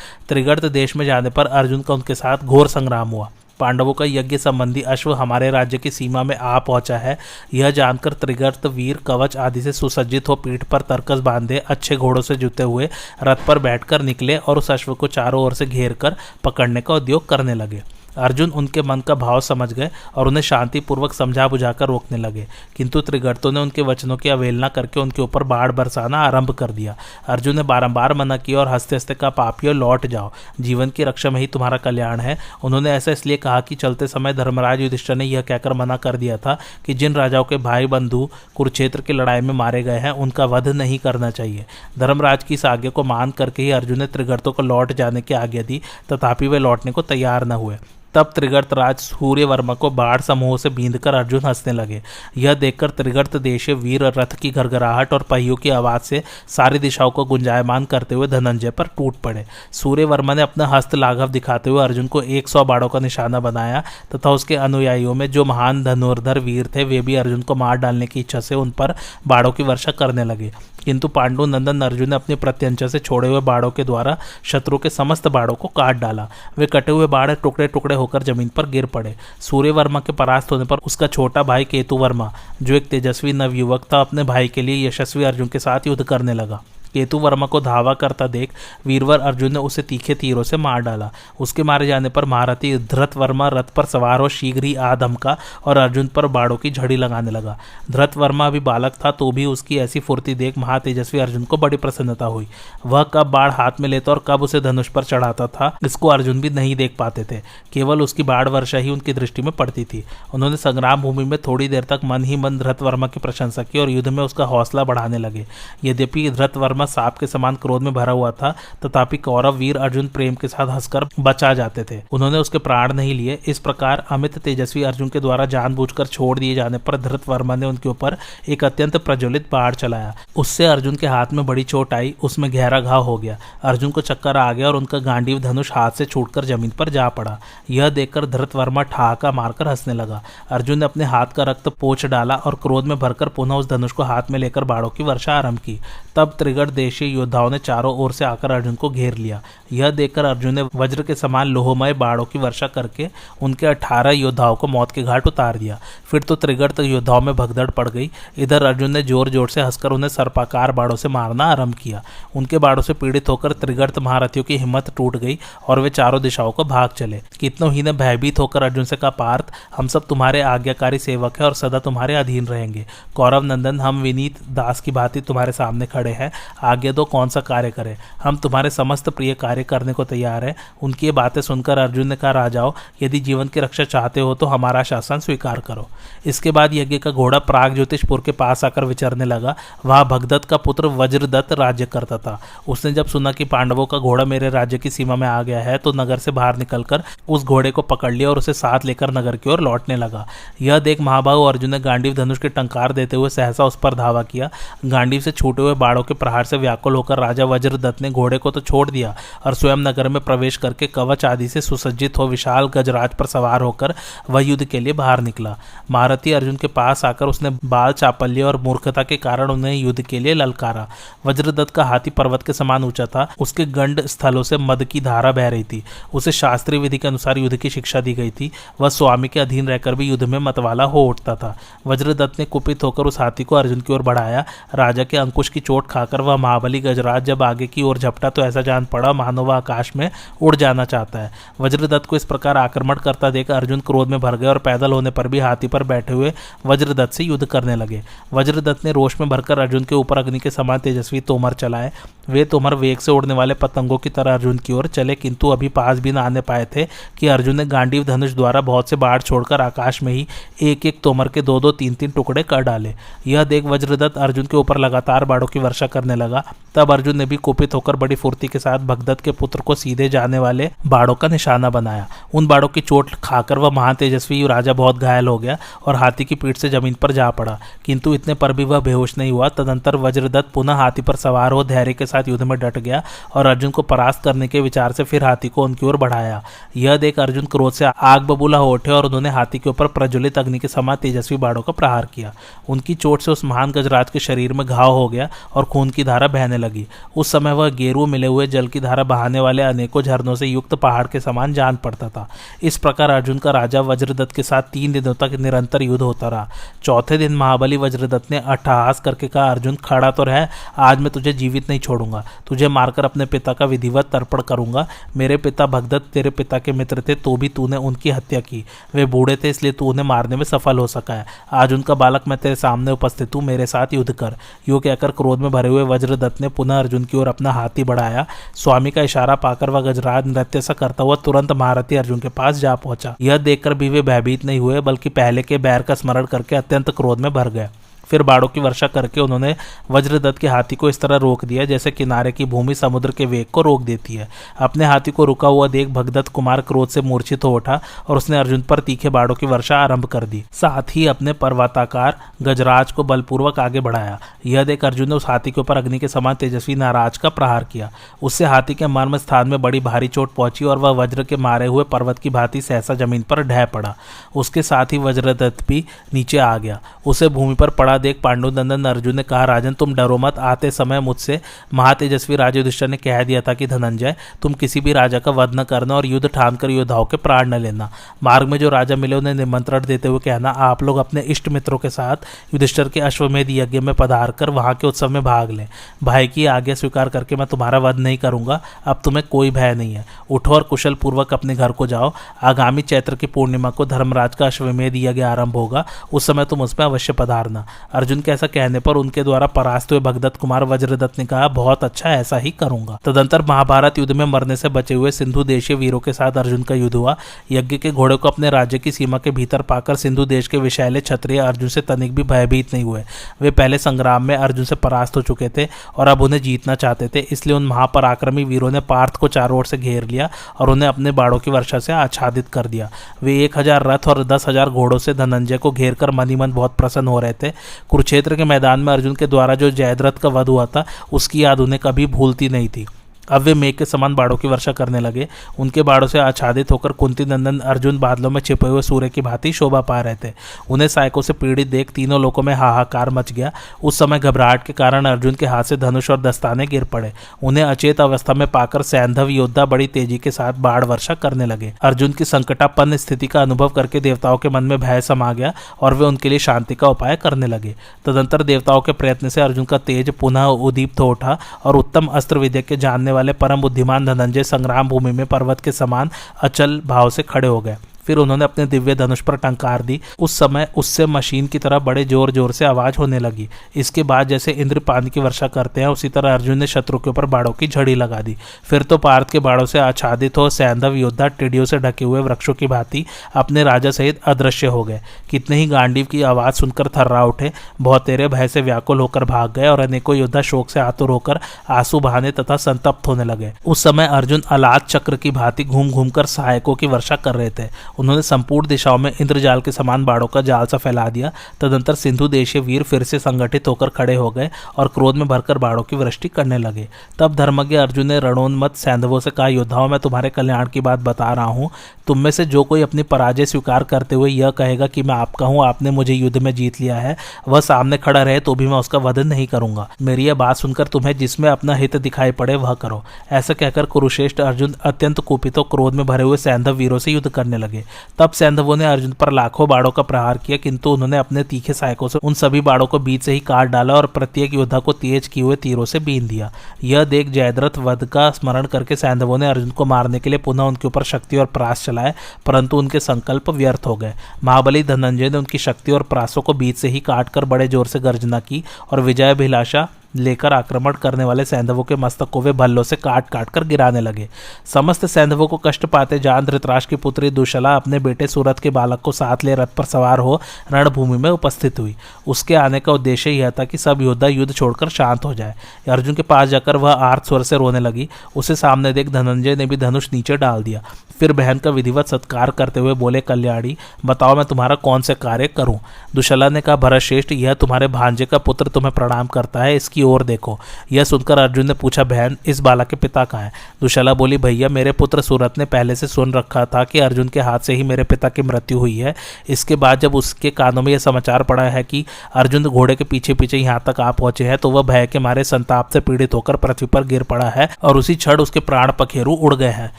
त्रिगर्त देश में जाने पर अर्जुन का उनके साथ घोर संग्राम हुआ। पांडवों का यज्ञ संबंधी अश्व हमारे राज्य की सीमा में आ पहुंचा है। यह जानकर त्रिगर्त वीर कवच आदि से सुसज्जित हो पीठ पर तरकस बांधे अच्छे घोड़ों से जुते हुए रथ पर बैठकर निकले और उस अश्व को चारों ओर से घेर कर पकड़ने का उद्योग करने लगे। अर्जुन उनके मन का भाव समझ गए और उन्हें शांतिपूर्वक समझा बुझाकर रोकने लगे, किंतु त्रिगर्तों ने उनके वचनों की अवहेलना करके उनके ऊपर बाढ़ बरसाना आरंभ कर दिया। अर्जुन ने बारंबार मना किया और हंसते हंसते कहा, पापियों लौट जाओ, जीवन की रक्षा में ही तुम्हारा कल्याण है। उन्होंने ऐसा इसलिए कहा कि चलते समय धर्मराज युधिष्ठिर ने यह कहकर मना कर दिया था कि जिन राजाओं के भाई बंधु कुरुक्षेत्र की लड़ाई में मारे गए हैं, उनका वध नहीं करना चाहिए। धर्मराज की इस आज्ञा को मान करके ही अर्जुन ने त्रिगर्तों को लौट जाने की आज्ञा दी, तथापि वे लौटने को तैयार न हुए। तब त्रिगर्त राज सूर्यवर्मा को बाढ़ समूह से बींधकर अर्जुन हंसने लगे। यह देखकर त्रिगर्त देशीय वीर रथ की घरघराहट और पहियों की आवाज से सारी दिशाओं को गुंजायमान करते हुए धनंजय पर टूट पड़े। सूर्यवर्मा ने अपना हस्त लाघव दिखाते हुए अर्जुन को 100 बाड़ों का निशाना बनाया तथा उसके अनुयायियों में जो महान धनुर्धर वीर थे, वे भी अर्जुन को मार डालने की इच्छा से उन पर बाड़ों की वर्षा करने लगे। किंतु पांडु नंदन अर्जुन ने अपनी प्रत्यंचा से छोड़े हुए बाड़ों के द्वारा शत्रु के समस्त बाड़ों को काट डाला। वे कटे हुए बाड़ टुकड़े टुकड़े होकर जमीन पर गिर पड़े। सूर्यवर्मा के परास्त होने पर उसका छोटा भाई केतुवर्मा, जो एक तेजस्वी नवयुवक था, अपने भाई के लिए यशस्वी अर्जुन के साथ युद्ध करने लगा। केतुवर्मा को धावा करता देख वीरवर अर्जुन ने उसे तीखे तीरों से मार डाला। उसके मारे जाने पर महारथी धृतवर्मा रथ पर सवार हो शीघ्र ही आ धमका और अर्जुन पर बाड़ों की झड़ी लगाने लगा। धृतवर्मा अभी बालक था, तो भी उसकी ऐसी फुर्ती देख महातेजस्वी अर्जुन को बड़ी प्रसन्नता हुई। वह कब बाढ़ हाथ में लेता और कब उसे धनुष पर चढ़ाता था, इसको अर्जुन भी नहीं देख पाते थे। केवल उसकी बाढ़ वर्षा ही उनकी दृष्टि में पड़ती थी। उन्होंने संग्राम भूमि में थोड़ी देर तक मन ही मन धृतवर्मा की प्रशंसा की और युद्ध में उसका हौसला बढ़ाने लगे। यद्यपि धृतवर्मा सांप के समान क्रोध में भरा हुआ था, तथापि कौरव वीर अर्जुन प्रेम के साथ हंसकर बचा जाते थे। उन्होंने उसके प्राण नहीं लिए। इस प्रकार अमित तेजस्वी अर्जुन के द्वारा जानबूझकर छोड़ दिए जाने पर धृतवर्मा ने उनके ऊपर एक अत्यंत प्रज्वलित बाढ़ चलाया। उससे अर्जुन के हाथ में बड़ी चोट आई, उसमें गहरा घाव हो गया। अर्जुन को चक्कर आ गया और उनका गांडीव धनुष हाथ से छूटकर जमीन पर जा पड़ा। यह देखकर धृतवर्मा ठहाका मारकर हंसने लगा। अर्जुन ने अपने हाथ का रक्त पोंछ डाला और क्रोध में भरकर पुनः उस धनुष को हाथ में लेकर बाड़ों की वर्षा आरंभ की। तब त्रिगर्त देशीय योद्धाओं ने चारों ओर से आकर अर्जुन को घेर लिया। यह देखकर अर्जुन ने वज्र के समान लोहमय बाड़ों की वर्षा करके उनके 18 योद्धाओं को मौत के घाट उतार दिया। फिर तो त्रिगर्त योद्धाओं में भगदड़ पड़ गई। इधर अर्जुन ने जोर जोर से हंसकर उन्हें सर्पाकार बाड़ों से मारना आरंभ किया। उनके बाड़ों से पीड़ित होकर त्रिगर्त महारथियों की हिम्मत टूट गई और वे चारों दिशाओं को भाग चले। कितनों ही ने भयभीत होकर अर्जुन से कहा, पार्थ, हम सब तुम्हारे आज्ञाकारी सेवक हैं और सदा तुम्हारे अधीन रहेंगे। कौरव नंदन, हम विनीत दास की भांति तुम्हारे सामने खड़े हैं। आज्ञा दो, कौन सा कार्य करें। हम तुम्हारे समस्त प्रिय कार्य करने को तैयार हैं। उनकी ये बातें सुनकर अर्जुन ने कहा, राजाओं, यदि जीवन की रक्षा चाहते हो तो हमारा शासन स्वीकार करो। इसके बाद यज्ञ का घोड़ा प्राग ज्योतिषपुर के पास आकर विचरने लगा। वहां भगदत्त का पुत्र वज्रदत्त राज्य करता था। उसने जब सुना कि पांडवों का घोड़ा मेरे राज्य की सीमा में आ गया है, तो नगर से बाहर निकलकर उस घोड़े को पकड़ लिया और उसे साथ लेकर नगर की ओर लौटने लगा। यह देख महाबाहु अर्जुन ने गांडीव धनुष के टंकार देते हुए सहसा उस पर धावा किया। गांडीव से छूटे हुए बाड़ों के प्रहार से व्याकुल होकर राजा वज्रदत्त ने घोड़े को तो छोड़ दिया और स्वयं नगर में प्रवेश करके कवच आदि से सुसज्जित हो विशाल गजराज पर सवार होकर वह युद्ध के लिए बाहर निकला। महारथी अर्जुन के पास आकर उसने बाल चापल्य और मूर्खता के कारण उन्हें युद्ध के लिए ललकारा। वज्रदत्त का हाथी पर्वत के समान ऊंचा था। उसके गंड स्थलों से मद की धारा बह रही थी। उसे शास्त्रीय विधि के अनुसार युद्ध की शिक्षा दी गई थी। वह स्वामी के अधीन रहकर भी युद्ध में मतवाला हो उठता था। वज्रदत्त ने कुपित होकर उस हाथी को अर्जुन की ओर बढ़ाया। राजा के अंकुश की चोट खाकर वह हुआ महाबली गजराज जब आगे की ओर झपटा तो ऐसा जान पड़ा मानो वह आकाश में उड़ जाना चाहता है। वज्रदत्त को इस प्रकार आक्रमण करता देख अर्जुन क्रोध में भर गए और पैदल होने पर भी हाथी पर बैठे हुए वज्रदत्त से युद्ध करने लगे। वज्रदत्त ने रोष में भरकर अर्जुन के ऊपर अग्नि के समान तेजस्वी तोमर चलाए। वे तोमर वेग से उड़ने वाले पतंगों की तरह अर्जुन की ओर चले, किंतु अभी पास भी न आने पाए थे कि अर्जुन ने गांडीव धनुष द्वारा बहुत से बाढ़ छोड़कर आकाश में ही एक एक तोमर के दो दो तीन तीन टुकड़े कर डाले। यह देख वज्रदत्त अर्जुन के ऊपर लगातार बाढ़ों की वर्षा करने लगा। तब अर्जुन ने भी कुपित होकर बड़ी फुर्ती के साथ भगदत्त के पुत्र को सीधे जाने वाले बाढ़ों का निशाना बनाया। उन बाढ़ों की चोट खाकर वह महान तेजस्वी राजा बहुत घायल हो गया और हाथी की पीठ से जमीन पर जा पड़ा, किंतु इतने पर भी वह बेहोश नहीं हुआ। तदंतर वज्रदत्त पुनः हाथी पर सवार हो धैर्य के साथ युद्ध में डट गया और अर्जुन को परास्त करने के विचार से फिर हाथी को उनकी ओर बढ़ाया। यह देख अर्जुन क्रोध से आग बबूला हो उठे और उन्होंने हाथी के ऊपर प्रज्वलित अग्नि के समान तेजस्वी बाढ़ों का प्रहार किया। उनकी चोट से उस महान गजराज के शरीर में घाव हो गया और खून की धारा बहने लगी। उस समय वह गेरू मिले हुए जल की धारा बहाने वाले अनेकों झरनों से युक्त पहाड़ के समान जान पड़ता था। इस प्रकार अर्जुन का राजा वज्रदत्त के साथ 3 दिनों तक निरंतर युद्ध होता रहा। चौथे दिन महाबली वज्रदत्त ने अट्टहास करके कहा, अर्जुन खड़ा तो रह, आज मैं तुझे जीवित नहीं छोड़ूंगा, तुझे मारकर अपने पिता का विधिवत तर्पण करूंगा। मेरे पिता भगदत्त तेरे पिता के मित्र थे, तो भी तूने उनकी हत्या की। वे बूढ़े थे इसलिए तू उन्हें मारने में सफल हो सका है। आज उनका बालक मैं तेरे सामने उपस्थित हूँ, मेरे साथ युद्ध कर। यूं कहकर क्रोध में भरे हुए वज्रदत्त ने पुनः अर्जुन की ओर अपना हाथी बढ़ाया। स्वामी का इशारा पाकर वह गजराज नृत्य सा करता हुआ तुरंत महारथी अर्जुन के पास जा पहुंचा। यह देखकर भी वे भयभीत नहीं हुए, बल्कि पहले के बैर का स्मरण करके अत्यंत क्रोध में भर गए। फिर बाड़ों की वर्षा करके उन्होंने वज्रदत्त के हाथी को इस तरह रोक दिया जैसे किनारे की भूमि समुद्र के वेग को रोक देती है। अपने हाथी को रुका हुआ देख भगदत्त कुमार क्रोध से मूर्छित हो उठा और उसने अर्जुन पर तीखे बाड़ों की वर्षा आरंभ कर दी। साथ ही अपने पर्वताकार गजराज को बलपूर्वक आगे बढ़ाया। यह देख अर्जुन ने उस हाथी के ऊपर अग्नि के समान तेजस्वी नाराज का प्रहार किया। उससे हाथी के मर्म स्थान में बड़ी भारी चोट पहुंची और वह वज्र के मारे हुए पर्वत की भांति सहसा जमीन पर ढह पड़ा। उसके साथ ही वज्रदत्त भी नीचे आ गया। उसे भूमि पर पड़ा देख पांडुनंदन अर्जुन ने कहा, राजन तुम डरो मत। आते समय मुझसे महातेजस्वी राजा युधिष्ठिर ने कह दिया था कि धनंजय तुम किसी भी राजा का वध न करना और युद्ध ठानकर योद्धाओं के प्राण न लेना। मार्ग में जो राजा मिले उन्हें निमंत्रण देते हुए कहना, आप लोग अपने इष्ट मित्रों के साथ युधिष्ठिर के अश्वमेध यज्ञ में पधार कर वहां के उत्सव में भाग लें। भाई की आज्ञा स्वीकार करके मैं तुम्हारा वध नहीं करूंगा। अब तुम्हें कोई भय नहीं है। उठो और कुशल पूर्वक अपने घर को जाओ। आगामी चैत्र की पूर्णिमा को धर्मराज का अश्वमेध यज्ञ आरंभ होगा, उस समय तुम उसमें अवश्य पधारना। अर्जुन के ऐसा कहने पर उनके द्वारा परास्त हुए भगदत्त कुमार वज्रदत्त ने कहा, बहुत अच्छा, ऐसा ही करूंगा। तदंतर महाभारत युद्ध में मरने से बचे हुए सिंधु देशीय वीरों के साथ अर्जुन का युद्ध हुआ। यज्ञ के घोड़े को अपने राज्य की सीमा के भीतर पाकर सिंधु देश के विषैले क्षत्रिय अर्जुन से तनिक भी भयभीत नहीं हुए। वे पहले संग्राम में अर्जुन से परास्त हो चुके थे और अब उन्हें जीतना चाहते थे, इसलिए उन महापराक्रमी वीरों ने पार्थ को चारों ओर से घेर लिया और उन्हें अपने बाड़ों की वर्षा से आच्छादित कर दिया। वे 1000 रथ और 10,000 घोड़ों से धनंजय को घेर कर मन ही मन बहुत प्रसन्न हो रहे थे। कुरुक्षेत्र के मैदान में अर्जुन के द्वारा जो जयद्रथ का वध हुआ था उसकी याद उन्हें कभी भूलती नहीं थी। अब वे मेघ के समान बाड़ों की वर्षा करने लगे। उनके बाड़ों से आच्छादित होकर कुंती नंदन अर्जुन बादलों में छिपे हुए सूर्य की भांति शोभा पा रहे थे। उन्हें सैकों से पीड़ित देख तीनों लोगों में हाहाकार मच गया। उस समय घबराहट के कारण अर्जुन के हाथ से धनुष और दस्ताने गिर पड़े। उन्हें अचेत अवस्था में पाकर सैंधव योद्धा बड़ी तेजी के साथ बाढ़ वर्षा करने लगे। अर्जुन की संकटापन्न स्थिति का अनुभव करके देवताओं के मन में भय समा गया और वे उनके लिए शांति का उपाय करने लगे। तदंतर देवताओं के प्रयत्न से अर्जुन का तेज पुनः उद्दीप्त हो उठा और उत्तम अस्त्र विद्या के जानने वाले परम बुद्धिमान धनंजय संग्राम भूमि में पर्वत के समान अचल भाव से खड़े हो गए। फिर उन्होंने अपने दिव्य धनुष पर टंकार दी। उस समय उससे मशीन की तरह बड़े जोर जोर से आवाज होने लगी। इसके बाद जैसे इंद्र पानी की वर्षा करते हैं उसी तरह अर्जुन ने शत्रु के ऊपर बाड़ों की झड़ी लगा दी। फिर तो पार्थ के बाड़ों से आच्छादित हो सैंधव योद्धा टिड्डियों से ढके हुए वृक्षों की भांति अपने राजा सहित अदृश्य हो गए। कितने ही गांडीव की आवाज सुनकर थर्रा उठे, बहुतेरे भय से व्याकुल होकर भाग गए और अनेकों योद्धा शोक से आतुर होकर आंसू बहाने तथा संतप्त होने लगे। उस समय अर्जुन अलाद चक्र की भांति घूम घूम कर सहायकों की वर्षा कर रहे थे। उन्होंने संपूर्ण दिशाओं में इंद्रजाल के समान बाड़ों का जाल सा फैला दिया। तदंतर सिंधु देशीय वीर फिर से संगठित होकर खड़े हो गए और क्रोध में भरकर बाड़ों की वृष्टि करने लगे। तब धर्मज्ञ अर्जुन ने रणोन्मत्त सैंधवों से कहा, योद्धाओं मैं तुम्हारे कल्याण की बात बता रहा हूँ। तुम में से जो कोई अपनी पराजय स्वीकार करते हुए यह कहेगा कि मैं आपका हूँ, आपने मुझे युद्ध में जीत लिया है, वह सामने खड़ा रहे तो भी मैं उसका वध नहीं करूंगा। मेरी यह बात सुनकर तुम्हें जिसमें अपना हित दिखाई पड़े वह करो। ऐसा कहकर कुरुश्रेष्ठ अर्जुन अत्यंत कुपित क्रोध में भरे हुए सैंधव वीरों से युद्ध करने लगे। तब सैंधवों ने अर्जुन पर लाखों बाणों का प्रहार किया, किंतु उन्होंने अपने तीखे सहायकों से उन सभी बाणों को बीच से ही काट डाला और प्रत्येक योद्धा को तेज किए हुए तीरों से बीन दिया। यह देख जयद्रथ वध का स्मरण करके सैंधवों ने अर्जुन को मारने के लिए पुनः उनके ऊपर शक्ति और प्रास चलाए, परंतु उनके संकल्प व्यर्थ हो गए। महाबली धनंजय ने उनकी शक्ति और प्रासों को बीच से ही काटकर बड़े जोर से गर्जना की और विजयाभिलाषा लेकर आक्रमण करने वाले सैंधवों के मस्तक को वे भल्लों से काट काट कर गिराने लगे। समस्त सैंधवों को कष्ट पाते जान धृतराष्ट्र की पुत्री दुशला अपने बेटे सूरत के बालक को साथ ले रथ पर सवार हो रणभूमि में उपस्थित हुई। उसके आने का उद्देश्य यह था कि सब योद्धा युद्ध छोड़कर शांत हो जाए। अर्जुन के पास जाकर वह आर्त स्वर से रोने लगी। उसे सामने देख धनंजय ने भी धनुष नीचे डाल दिया। फिर बहन का विधिवत सत्कार करते हुए बोले, कल्याणी बताओ मैं तुम्हारा कौन से कार्य करूं। दुशला ने कहा, भरतश्रेष्ठ यह तुम्हारे भांजे का पुत्र तुम्हें प्रणाम करता है, इसकी ओर देखो। यह सुनकर अर्जुन ने पूछा, बहन इस बालक के पिता कहाँ हैं? दुशला बोली, भैया मेरे पुत्र सूरत ने पहले से सुन रखा था कि अर्जुन के हाथ से ही मेरे पिता की मृत्यु हुई है। इसके बाद जब उसके कानों में यह समाचार पड़ा है कि अर्जुन घोड़े के पीछे पीछे यहाँ तक आ पहुंचे हैं, तो वह भय के मारे संताप से पीड़ित होकर पृथ्वी पर गिर पड़ा है और उसी क्षण उसके प्राण पखेरु उड़ गए हैं।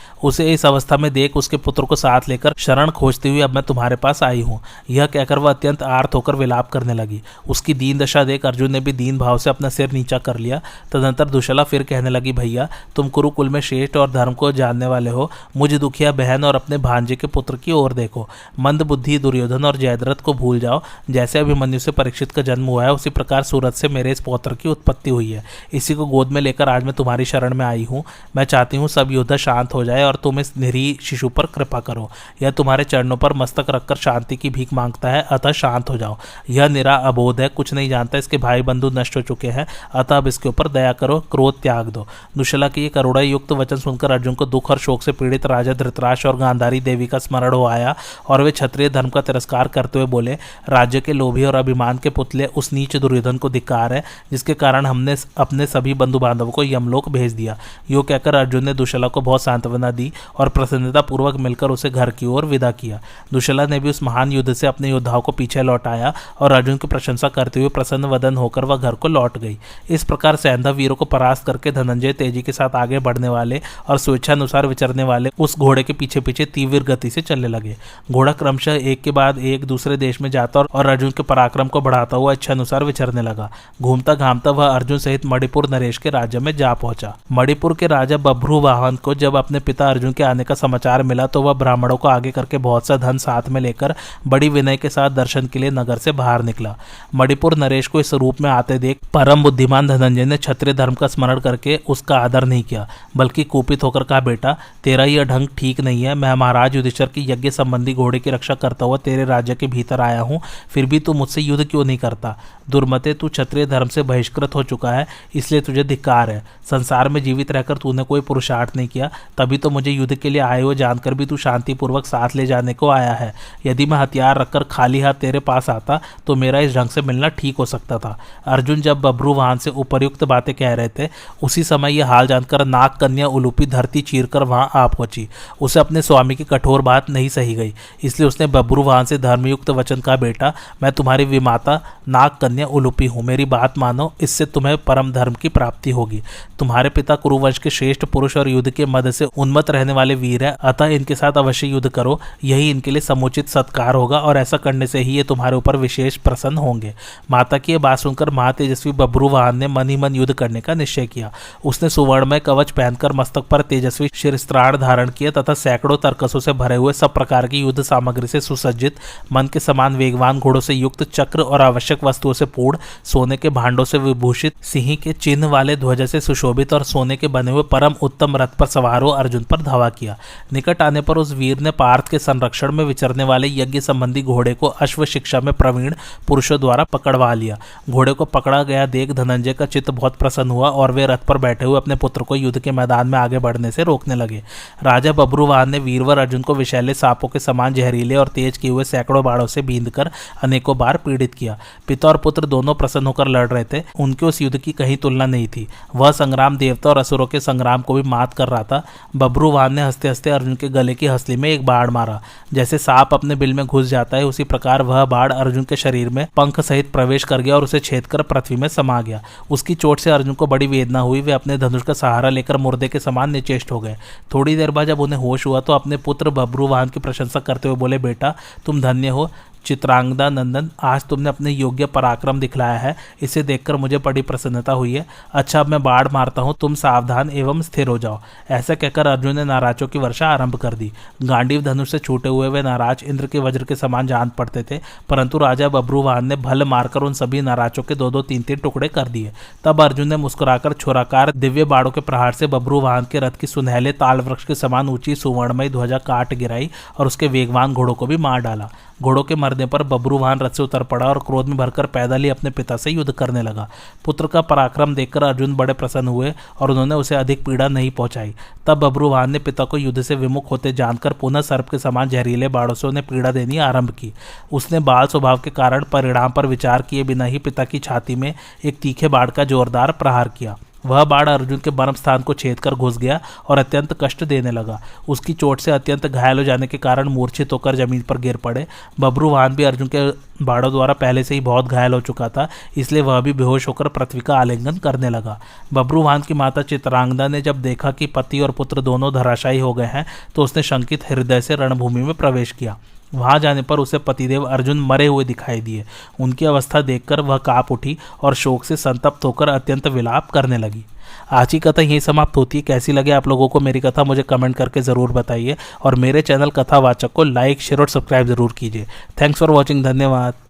उसे इस अवस्था में देख उसके पुत्र को साथ लेकर शरण खोजती हुई अब मैं तुम्हारे पास आई हूँ। यह कहकर वह अत्यंत आर्त होकर विलाप करने लगी। उसकी दीन दशा देख अर्जुन ने भी दीन भाव से अपना सिर नीचा कर लिया। तदंतर दुशला फिर कहने लगी, भैया तुम कुरुकुल में श्रेष्ठ और धर्म को जानने वाले हो, मुझ दुखिया बहन और अपने भांजे के पुत्र की ओर देखो। मंद बुद्धि दुर्योधन और जयद्रथ को भूल जाओ। जैसे अभिमन्यु से परीक्षित का जन्म हुआ है, उसी प्रकार सूरत से मेरे इस पौत्र की उत्पत्ति हुई है। इसी को गोद में लेकर आज मैं तुम्हारी शरण में आई हूँ। मैं चाहती हूँ सब योद्धा शांत हो जाए और तुम इस निरीह शिशु पर कृपा करो। यह तुम्हारे चरणों पर मस्तक रखकर शांति की भीख मांगता है, अतः शांत हो जाओ। यह निरा अबोध है, कुछ नहीं जानता, इसके भाई बंधु नष्ट हो चुके हैं, अतः अब इसके ऊपर दया करो, क्रोध त्याग दो। दुशला की ये करुणा युक्त वचन सुनकर अर्जुन को दुख और शोक से पीड़ित राजा धृतराष्ट्र और गांधारी देवी का स्मरण हो आया और वे क्षत्रिय धर्म का तिरस्कार करते हुए बोले, राज्य के लोभी और अभिमान के पुतले उस नीच दुर्योधन को धिक्कार है, जिसके कारण हमने अपने सभी बंधु बांधवों को यमलोक भेज दिया। यो कहकर अर्जुन ने दुशला को बहुत सांत्वना दी और प्रसन्नता पूर्वक मिलकर उसे घर की ओर विदा किया। दुशला ने भी उस महान युद्ध से अपने योद्धाओं को पीछे लौटाया और अर्जुन की प्रशंसा करते हुए प्रसन्न वदन होकर वह घर को लौट गई। इस प्रकार सैंधव वीरों को परास्त करके धनंजय तेजी के साथ आगे बढ़ने वाले और स्वेच्छानुसार विचरने वाले उस घोड़े के पीछे पीछे तीव्र गति से चलने लगे। घोड़ा क्रमशः एक के बाद एक दूसरे देश में जाता और अर्जुन के पराक्रम को बढ़ाता हुआ इच्छानुसार विचरने लगा। घूमता घामता वह अर्जुन सहित मणिपुर नरेश के राज्य में जा पहुंचा। मणिपुर के राजा बभ्रुवाहन को जब अपने पिता अर्जुन के आने का समाचार मिला तो वह ब्राह्मणों को आगे करके बहुत सा धन साथ में लेकर बड़ी विनय के साथ दर्शन के लिए नगर से बाहर निकला। मणिपुर नरेश को इस रूप में आते देख परम बुद्धिमान धनंजय ने क्षत्रिय धर्म का स्मरण करके उसका आदर नहीं किया, बल्कि कुपित होकर कहा, बेटा तेरा यह ढंग ठीक नहीं है। मैं महाराज युधिष्ठिर की यज्ञ संबंधी घोड़े की रक्षा करता हुआ तेरे राज्य के भीतर आया हूँ, फिर भी तू मुझसे युद्ध क्यों नहीं करता? दुर्मते, तू क्षत्रिय धर्म से बहिष्कृत हो चुका है, इसलिए तुझे धिक्कार है। संसार में जीवित रहकर तूने कोई पुरुषार्थ नहीं किया, तभी तो मुझे युद्ध के लिए आए हुए जानकर भी तू शांतिपूर्वक साथ ले जाने को आया है। यदि मैं हथियार रखकर खाली हाथ तेरे पास आता तो मेरा इस ढंग से मिलना ठीक हो सकता था। अर्जुन जब बभ्रुवाहन से उपर्युक्त बातें कह रहे थे, उसी समय यह हाल जानकर नाग कन्या उलूपी धरती चीरकर वहां आ पहुंची। उसे अपने स्वामी की कठोर बात नहीं सही गई, इसलिए उसने बभ्रुवाहन से धर्मयुक्त वचन कहा, बेटा मैं तुम्हारी विमाता नाग कन्या उलूपी हूँ, मेरी बात मानो, इससे तुम्हें परम धर्म की प्राप्ति होगी। तुम्हारे पिता कुरुवंश के श्रेष्ठ पुरुष और युद्ध के मद से उन्मत्त रहने वाले वीर है, अतः इनके साथ अवश्य युद्ध करो, यही इनके लिए समुचित सत्कार होगा और ऐसा करने से ही ये तुम्हारे ऊपर विशेष प्रसन्न होंगे। माता की यह बात सुनकर महातेजस्वी बभ्रुवाहन ने मन ही मन युद्ध करने का निश्चय किया। उसने सुवर्णमय कवच पहनकर मस्तक पर तेजस्वी शिरस्त्राण धारण किया तथा सैकड़ों तरकसों से भरे हुए सब प्रकार की युद्ध सामग्री से सुसज्जित, मन के समान वेगवान घोड़ों से युक्त, चक्र और आवश्यक वस्तुओं से पूर्ण, सोने के भांडों से विभूषित, सिंह के चिन्ह वाले ध्वज से सुशोभित और सोने के बने हुए परम उत्तम रथ पर सवार हो अर्जुन पर धावा किया। निकट आने पर उस वीर ने पार्थ के संरक्षण में विचरने वाले यज्ञ संबंधी घोड़े को अश्व शिक्षा में प्रवीण पुरुषों द्वारा पकड़वा लिया। घोड़े को पकड़ा गया देख धनंजय का चित्त बहुत प्रसन्न हुआ और वे रथ पर बैठे हुए अपने पुत्र को युद्ध के मैदान में आगे बढ़ने से रोकने लगे। राजा बभ्रुवाहन ने वीरवर अर्जुन को विषैले सांपों के समान जहरीले और तेज किए हुए सैकड़ों बाणों से बींधकर अनेकों बार पीड़ित किया। पिता और पुत्र दोनों प्रसन्न होकर लड़ रहे थे, उनके उस युद्ध की कहीं तुलना नहीं थी। वह संग्राम देवता और असुरों के संग्राम को भी मात कर रहा था। बभ्रुवाहन ने हंसते हंसते अर्जुन के गले की हंसली में एक बाण मारा। जैसे सांप अपने बिल में घुस जाता है, उसी प्रकार वह बाण अर्जुन के शरीर में पंख सहित प्रवेश कर गया और उसे छेद कर पृथ्वी में समा गया। दिया। उसकी चोट से अर्जुन को बड़ी वेदना हुई। वे अपने धनुष का सहारा लेकर मुर्दे के समान निचेष्ट हो गए। थोड़ी देर बाद जब उन्हें होश हुआ तो अपने पुत्र बब्रुवाहन की प्रशंसा करते हुए बोले, बेटा तुम धन्य हो चित्रांगदा नंदन, आज तुमने अपने योग्य पराक्रम दिखलाया है। इसे देखकर मुझे बड़ी प्रसन्नता हुई है। अच्छा अब मैं बाढ़ मारता हूँ, तुम सावधान एवं स्थिर हो जाओ। ऐसा कहकर अर्जुन ने नाराजों की वर्षा आरंभ कर दी। गांडीव धनुष से छूटे हुए वे नाराज इंद्र के वज्र के समान जान पड़ते थे, परंतु राजा बब्रुवाहन ने भल मारकर उन सभी नाराजों के दो दो तीन तीन टुकड़े कर दिए। तब अर्जुन ने मुस्कुराकर छोराकार दिव्य बाड़ों के प्रहार से बब्रुवाहन के रथ की सुनहले ताल वृक्ष के समान ऊंची सुवर्णमयी ध्वजा काट गिराई और उसके वेगवान घोड़ों को भी मार डाला। घोड़ों के मरने पर बब्रुवाहन रथ से उतर पड़ा और क्रोध में भरकर पैदल ही अपने पिता से युद्ध करने लगा। पुत्र का पराक्रम देखकर अर्जुन बड़े प्रसन्न हुए और उन्होंने उसे अधिक पीड़ा नहीं पहुंचाई। तब बब्रुवाहन ने पिता को युद्ध से विमुख होते जानकर पुनः सर्प के समान जहरीले बाड़ों से उन्हें पीड़ा देनी आरंभ की। उसने बाल स्वभाव के कारण परिणाम पर विचार किए बिना ही पिता की छाती में एक तीखे बाड़ का जोरदार प्रहार किया। वह बाढ़ अर्जुन के मर्म स्थान को छेद कर घुस गया और अत्यंत कष्ट देने लगा। उसकी चोट से अत्यंत घायल हो जाने के कारण मूर्छित होकर जमीन पर गिर पड़े। बब्रुवाहन भी अर्जुन के बाड़ों द्वारा पहले से ही बहुत घायल हो चुका था, इसलिए वह भी बेहोश होकर पृथ्वी का आलिंगन करने लगा। बब्रुवाहन की माता चित्रांगदा ने जब देखा कि पति और पुत्र दोनों धराशायी हो गए हैं तो उसने शंकित हृदय से रणभूमि में प्रवेश किया। वहां जाने पर उसे पतिदेव अर्जुन मरे हुए दिखाई दिए। उनकी अवस्था देखकर वह कांप उठी और शोक से संतप्त होकर अत्यंत विलाप करने लगी। आज की कथा यही समाप्त होती है। कैसी लगे आप लोगों को मेरी कथा मुझे कमेंट करके ज़रूर बताइए और मेरे चैनल कथावाचक को लाइक शेयर और सब्सक्राइब जरूर कीजिए। Thanks for watching. धन्यवाद।